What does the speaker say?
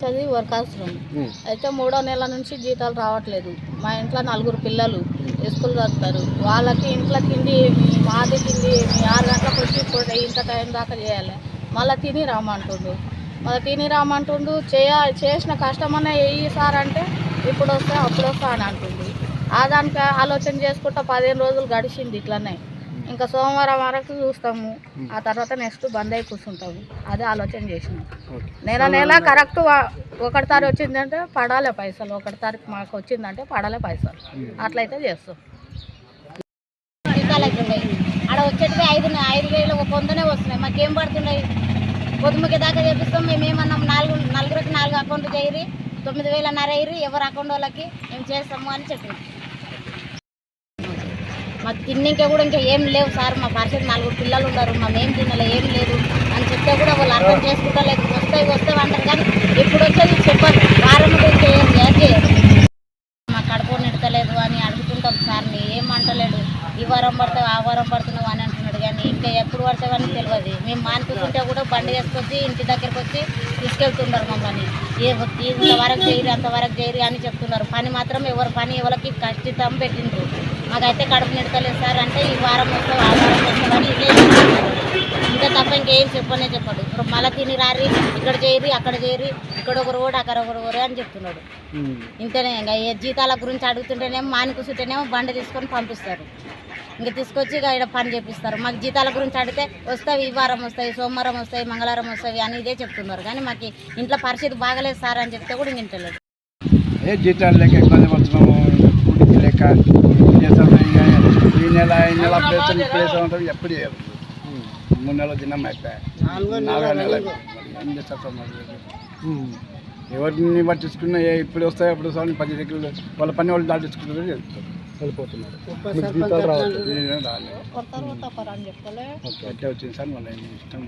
పంచాయతీ వర్కర్స్ని. అయితే 3వ నెల నుంచి జీతాలు రావట్లేదు. మా ఇంట్లో 4 పిల్లలు స్కూల్ చదువుతారు. వాళ్ళకి ఇంట్లో తిండి ఏమి, మాది తిండి ఏమి, 6 గంటలకు వచ్చి ఇప్పుడు ఇంత టైం దాకా చేయాలి. మళ్ళీ తిని రామంటుండు. చేసిన కష్టమన్నా వెయ్యి సార్ అంటే ఇప్పుడు వస్తా అప్పుడు వస్తా అని అంటుంది. దానికి ఆలోచన చేసుకుంటా 15 రోజులు గడిచింది ఇట్లనే. ఇంకా సోమవారం వరకు చూస్తాము, ఆ తర్వాత నెక్స్ట్ బంద్ అయి కూర్చుంటాము. అదే ఆలోచన చేసినాం. నెల కరెక్ట్ 1 తారీఖు వచ్చిందంటే పడాలి పైసలు, 1 తారీఖు మాకు వచ్చిందంటే పడాలి పైసలు, అట్లయితే చేస్తాం. ఆడ వచ్చేటివి 5,000 ఒక వందనే వస్తున్నాయి. మాకేం పడుతున్నాయి? పొద్దుముఖి దాకా చేపిస్తాం. మేమేమన్నాం, నలుగురికి 4 అకౌంట్లు చేయరి, 9,500 అయ్యి ఎవరి అకౌంట్ వాళ్ళకి మేము చేస్తాము అని చెప్పినాం. మాకు తిన్నింకే కూడా ఇంకా ఏం లేవు సార్. మా పరిస్థితి 4 పిల్లలు ఉన్నారు, మేము తినలే, ఏం లేదు అని చెప్తే కూడా వాళ్ళు అర్థం చేసుకుంటలేదు. వస్తాయి అంటారు కానీ ఇప్పుడు వచ్చేది చెప్పదు. వారం ఇంకా ఏం చేయరు. మా కడుపు నిడతలేదు అని అడుగుతుంటాం సార్ని, ఏమంటలేడు. ఈ వారం పడతావు, ఆ వారం పడుతున్నావు అని అంటున్నాడు. కానీ ఇంకా ఎప్పుడు పడతావని తెలియదు. మేము మానిపిస్తుంటే కూడా బండి వేసుకొచ్చి ఇంటి దగ్గరికి వచ్చి తీసుకెళ్తున్నారు మమ్మల్ని. ఇంతవరకు చేయరు, అంతవరకు చేయరు అని చెప్తున్నారు. పని మాత్రం ఎవరికి ఖచ్చితం పెట్టిండ్రు. మాకైతే కడుపు నిడతలేదు సార్ అంటే ఈ వారం వస్తావు, ఆ వారం వస్తావని ఇదే ఇంకా తప్ప ఇంకేం చెప్పడు. ఇప్పుడు మళ్ళీ తిని రారి, ఇక్కడ చేయరి, అక్కడ చేయరి, ఇక్కడ ఒక రోడ్, అక్కడ ఒక రోడ్ అని చెప్తున్నాడు. ఇంతనే ఇంకా జీతాల గురించి అడుగుతుంటేనేమో కూర్చుంటేనేమో బండి తీసుకొని పంపిస్తారు. ఇంకా తీసుకొచ్చి ఇక్కడ పని చేపిస్తారు. మాకు జీతాల గురించి అడిగితే వస్తాయి, ఈ వారం వస్తాయి, సోమవారం వస్తాయి, మంగళవారం వస్తాయి అని ఇదే చెప్తున్నారు. కానీ మాకు ఇంట్లో పరిస్థితి బాగలేదు సార్ అని చెప్తే కూడా వింటలేదు. జీతాలు లేక ఇబ్బంది పడుతున్నాము, కూడికి లేక ఈ నెల ప్లేస్ ఉంటుంది. ఎప్పుడు 3 నెలలు తిన్నాం అయిపోయాయి, 4 నెలలు ఏం చేస్తారు ఎవరిని పట్టించుకున్నా ఇప్పుడు వస్తాయి అప్పుడు వస్తాయని 10 దగ్గర వాళ్ళ పని వాళ్ళు దాటించుకుంటారు, వెళ్ళిపోతున్నారు. రాలేదు వచ్చింది సార్, మళ్ళీ ఇష్టం.